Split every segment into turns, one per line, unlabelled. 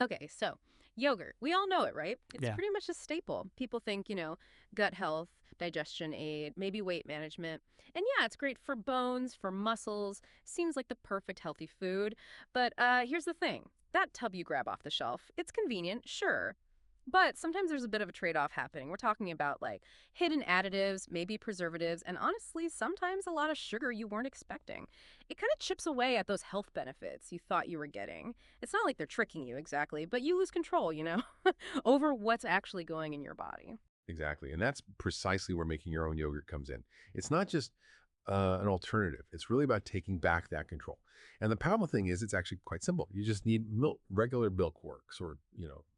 Okay, so yogurt. We all know it, right? It's
Yeah.
pretty much a staple. People think, gut health, digestion aid, maybe weight management. And yeah, it's great for bones, for muscles. Seems like the perfect healthy food. But here's the thing. That tub you grab off the shelf, it's convenient, sure. But sometimes there's a bit of a trade-off happening. We're talking about like hidden additives, maybe preservatives, and honestly, sometimes a lot of sugar you weren't expecting. It kind of chips away at those health benefits you thought you were getting. It's not like they're tricking you exactly, but you lose control, over what's actually going in your body.
Exactly. And that's precisely where making your own yogurt comes in. It's not just an alternative. It's really about taking back that control. And the powerful thing is it's actually quite simple. You just need milk, regular milk works, or,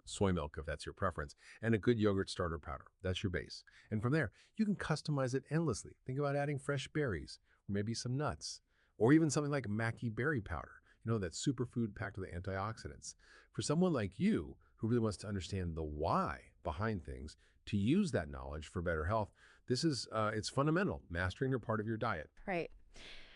soy milk if that's your preference, and a good yogurt starter powder. That's your base. And from there, you can customize it endlessly. Think about adding fresh berries, or maybe some nuts, or even something like Mackey berry powder, that superfood packed with antioxidants. For someone like you who really wants to understand the why behind things, to use that knowledge for better health, this is it's fundamental, mastering your part of your diet.
Right.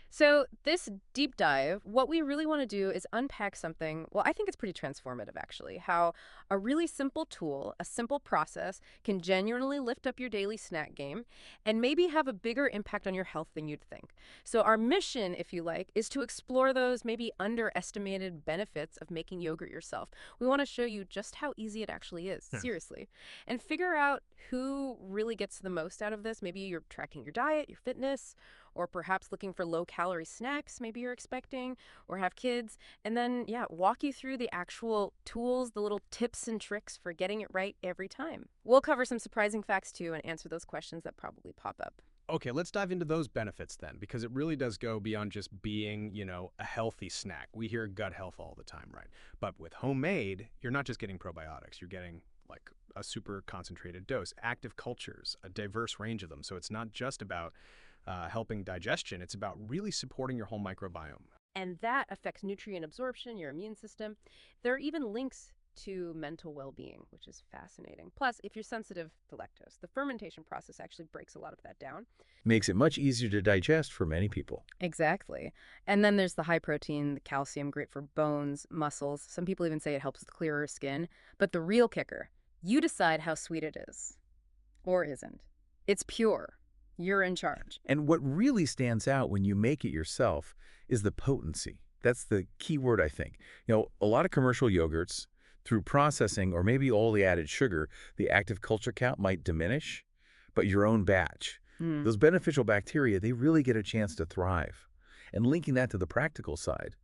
So, this deep dive, what we really want to do is unpack something. Well, I think it's pretty transformative, actually. How a really simple tool, a simple process, can genuinely lift up your daily snack game and maybe have a bigger impact on your health than you'd think. So, our mission, if you like, is to explore those maybe underestimated benefits of making yogurt yourself. We want to show you just how easy it actually is, seriously, and figure out who really gets the most out of this. Maybe you're tracking your diet, your fitness, or perhaps looking for low-calorie snacks maybe you're expecting, or have kids, and then, yeah, walk you through the actual tools, the little tips and tricks for getting it right every time. We'll cover some surprising facts, too, and answer those questions that probably pop up.
Okay, let's dive into those benefits then, because it really does go beyond just being, a healthy snack. We hear gut health all the time, right? But with homemade, you're not just getting probiotics, you're getting like a super concentrated dose, active cultures, a diverse range of them. So it's not just about helping digestion, it's about really supporting your whole microbiome.
And that affects nutrient absorption, your immune system. There are even links to mental well-being, which is fascinating. Plus, if you're sensitive to lactose, the fermentation process actually breaks a lot of that down.
Makes it much easier to digest for many people.
Exactly. And then there's the high protein, the calcium, great for bones, muscles. Some people even say it helps with clearer skin. But the real kicker, you decide how sweet it is. Or isn't. It's pure. You're in charge.
And what really stands out when you make it yourself is the potency. That's the key word, I think. A lot of commercial yogurts, through processing or maybe all the added sugar, the active culture count might diminish, but your own batch, those beneficial bacteria, they really get a chance to thrive. And linking that to the practical side,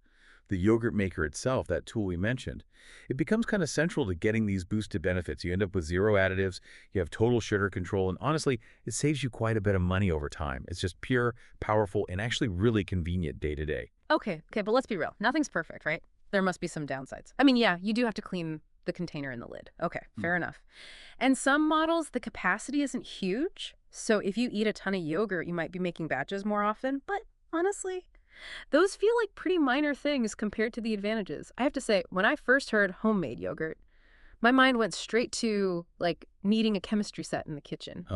the yogurt maker itself, that tool we mentioned, it becomes kind of central to getting these boosted benefits. You end up with zero additives, you have total sugar control, and honestly, it saves you quite a bit of money over time. It's just pure, powerful, and actually really convenient day to day.
Okay, but let's be real. Nothing's perfect, right? There must be some downsides. I mean, yeah, you do have to clean the container and the lid. Okay, fair enough. And some models, the capacity isn't huge. So if you eat a ton of yogurt, you might be making batches more often. But honestly, those feel like pretty minor things compared to the advantages. I have to say, when I first heard homemade yogurt, my mind went straight to, like, needing a chemistry set in the kitchen.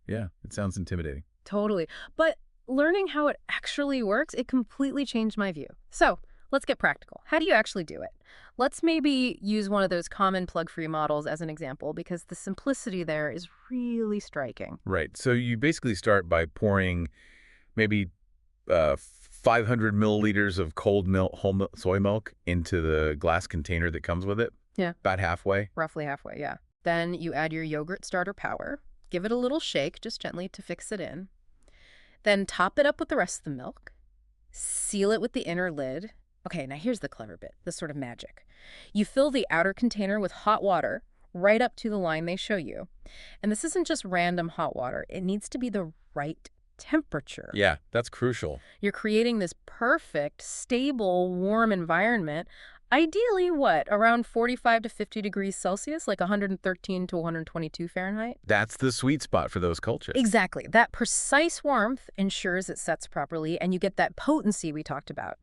Yeah, it sounds intimidating.
Totally. But learning how it actually works, it completely changed my view. So let's get practical. How do you actually do it? Let's maybe use one of those common plug-free models as an example, because the simplicity there is really striking.
Right. So you basically start by pouring maybe 500 milliliters of cold milk, soy milk into the glass container that comes with it.
Yeah.
About halfway.
Roughly halfway, yeah. Then you add your yogurt starter power. Give it a little shake, just gently to fix it in. Then top it up with the rest of the milk. Seal it with the inner lid. Okay, now here's the clever bit, the sort of magic. You fill the outer container with hot water right up to the line they show you. And this isn't just random hot water. It needs to be the right temperature.
Yeah, that's crucial.
You're creating this perfect, stable, warm environment. Ideally, around 45 to 50 degrees Celsius, like 113 to 122 Fahrenheit?
That's the sweet spot for those cultures.
Exactly. That precise warmth ensures it sets properly, and you get that potency we talked about.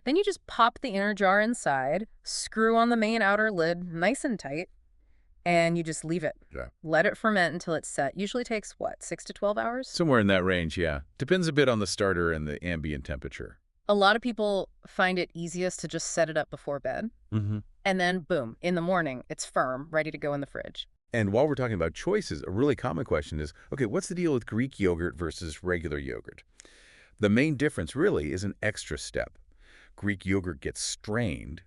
Then you just pop the inner jar inside, screw on the main outer lid nice and tight, and you just leave it.
Yeah.
Let it ferment until it's set. Usually takes, 6 to 12 hours?
Somewhere in that range, yeah. Depends a bit on the starter and the ambient temperature.
A lot of people find it easiest to just set it up before bed.
Mm-hmm.
And then, boom, in the morning, it's firm, ready to go in the fridge.
And while we're talking about choices, a really common question is, okay, what's the deal with Greek yogurt versus regular yogurt? The main difference really is an extra step. Greek yogurt gets strained.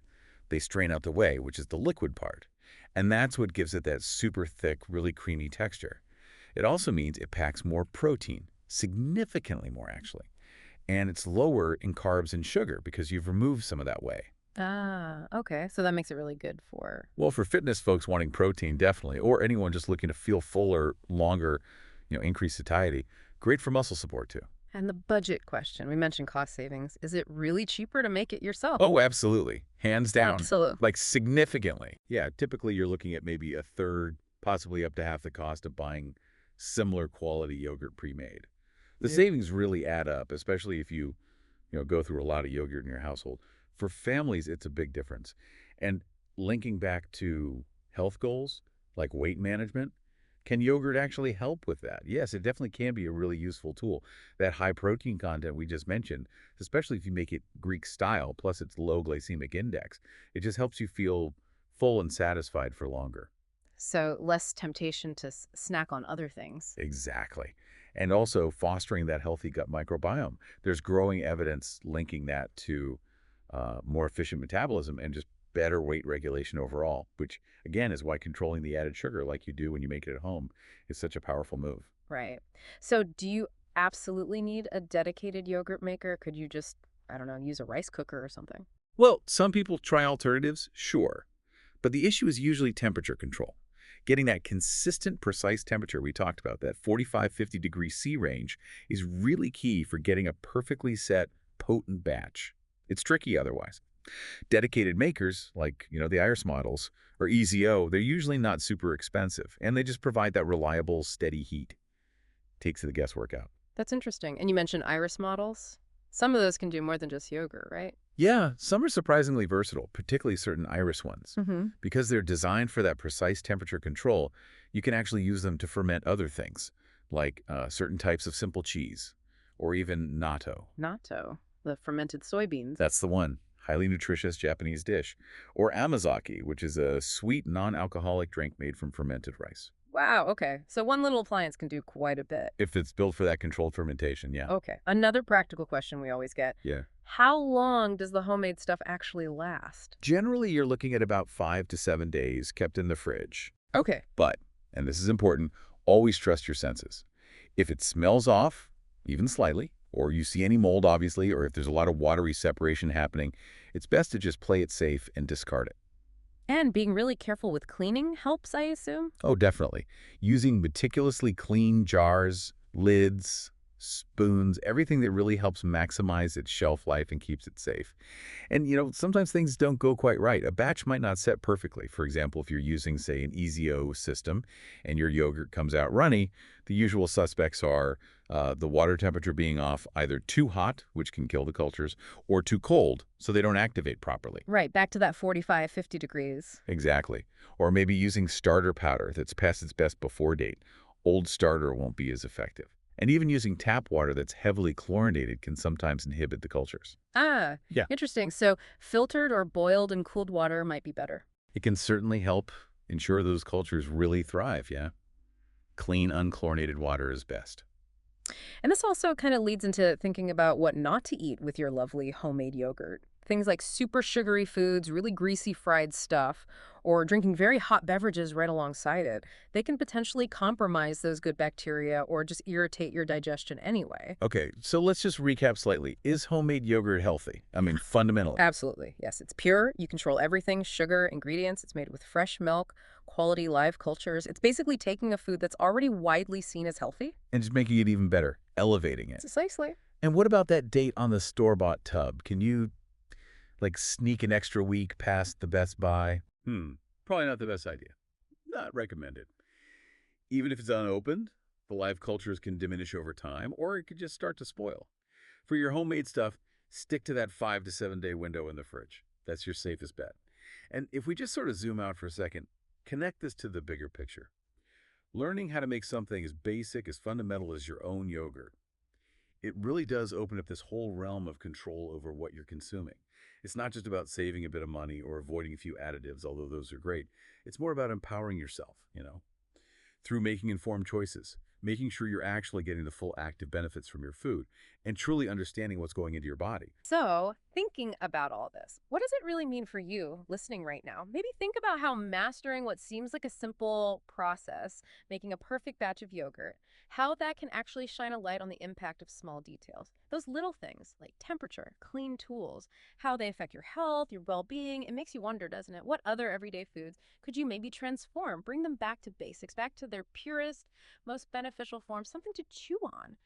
They strain out the whey, which is the liquid part. And that's what gives it that super thick, really creamy texture. It also means it packs more protein, significantly more actually. And it's lower in carbs and sugar because you've removed some of that whey.
Ah, okay. So that makes it really good for...
Well, for fitness folks wanting protein, definitely, or anyone just looking to feel fuller, longer, increase satiety, great for muscle support too.
And the budget question. We mentioned cost savings. Is it really cheaper to make it yourself?
Oh, absolutely. Hands down.
Absolutely.
Like significantly. Yeah, typically you're looking at maybe a third, possibly up to half the cost of buying similar quality yogurt pre-made. The
Yeah.
savings really add up, especially if you go through a lot of yogurt in your household. For families, it's a big difference. And linking back to health goals, like weight management, can yogurt actually help with that? Yes, it definitely can be a really useful tool. That high protein content we just mentioned, especially if you make it Greek style, plus its low glycemic index, it just helps you feel full and satisfied for longer.
So less temptation to snack on other things.
Exactly. And also fostering that healthy gut microbiome. There's growing evidence linking that to more efficient metabolism and just better weight regulation overall, which again is why controlling the added sugar like you do when you make it at home is such a powerful move.
Right. So do you absolutely need a dedicated yogurt maker? Could you just, I don't know, use a rice cooker or something?
Well, some people try alternatives, sure, but the issue is usually temperature control. Getting that consistent, precise temperature we talked about, that 45, 50 degree C range, is really key for getting a perfectly set, potent batch. It's tricky otherwise. Dedicated makers, like, the Iris models, or EZO, they're usually not super expensive, and they just provide that reliable, steady heat. Takes the guesswork out.
That's interesting. And you mentioned iris models. Some of those can do more than just yogurt, right?
Yeah, some are surprisingly versatile, particularly certain Iris ones.
Mm-hmm.
Because they're designed for that precise temperature control, you can actually use them to ferment other things, like certain types of simple cheese, or even natto.
Natto, the fermented soybeans.
That's the one. Highly nutritious Japanese dish. Or amazake, which is a sweet, non-alcoholic drink made from fermented rice.
Wow, okay. So one little appliance can do quite a bit.
If it's built for that controlled fermentation, yeah.
Okay. Another practical question we always get.
Yeah.
How long does the homemade stuff actually last?
Generally, you're looking at about 5 to 7 days kept in the fridge.
Okay.
But, and this is important, always trust your senses. If it smells off, even slightly, or you see any mold, obviously, or if there's a lot of watery separation happening, it's best to just play it safe and discard it.
And being really careful with cleaning helps, I assume?
Oh, definitely. Using meticulously clean jars, lids, spoons, everything that really helps maximize its shelf life and keeps it safe. And, sometimes things don't go quite right. A batch might not set perfectly. For example, if you're using, say, an EZO system and your yogurt comes out runny, the usual suspects are the water temperature being off, either too hot, which can kill the cultures, or too cold, so they don't activate properly.
Right, back to that 45, 50 degrees.
Exactly. Or maybe using starter powder that's past its best before date. Old starter won't be as effective. And even using tap water that's heavily chlorinated can sometimes inhibit the cultures.
Ah,
Yeah.
interesting. So filtered or boiled and cooled water might be better.
It can certainly help ensure those cultures really thrive, yeah? Clean, unchlorinated water is best.
And this also kind of leads into thinking about what not to eat with your lovely homemade yogurt. Things like super sugary foods, really greasy fried stuff, or drinking very hot beverages right alongside it. They can potentially compromise those good bacteria or just irritate your digestion anyway.
Okay, so let's just recap slightly. Is homemade yogurt healthy? I mean, fundamentally.
Absolutely. Yes, it's pure. You control everything, sugar, ingredients. It's made with fresh milk, quality live cultures. It's basically taking a food that's already widely seen as healthy.
And just making it even better, elevating it.
Precisely.
And what about that date on the store-bought tub? Can you, sneak an extra week past the Best Buy? Probably not the best idea. Not recommended. Even if it's unopened, the live cultures can diminish over time, or it could just start to spoil. For your homemade stuff, stick to that 5 to 7 day window in the fridge. That's your safest bet. And if we just sort of zoom out for a second, connect this to the bigger picture. Learning how to make something as basic, as fundamental as your own yogurt, it really does open up this whole realm of control over what you're consuming. It's not just about saving a bit of money or avoiding a few additives, although those are great. It's more about empowering yourself, through making informed choices, making sure you're actually getting the full active benefits from your food, and truly understanding what's going into your body.
So, thinking about all this, what does it really mean for you listening right now? Maybe think about how mastering what seems like a simple process, making a perfect batch of yogurt, how that can actually shine a light on the impact of small details. Those little things like temperature, clean tools, how they affect your health, your well being. It makes you wonder, doesn't it? What other everyday foods could you maybe transform, bring them back to basics, back to their purest, most beneficial form, something to chew on?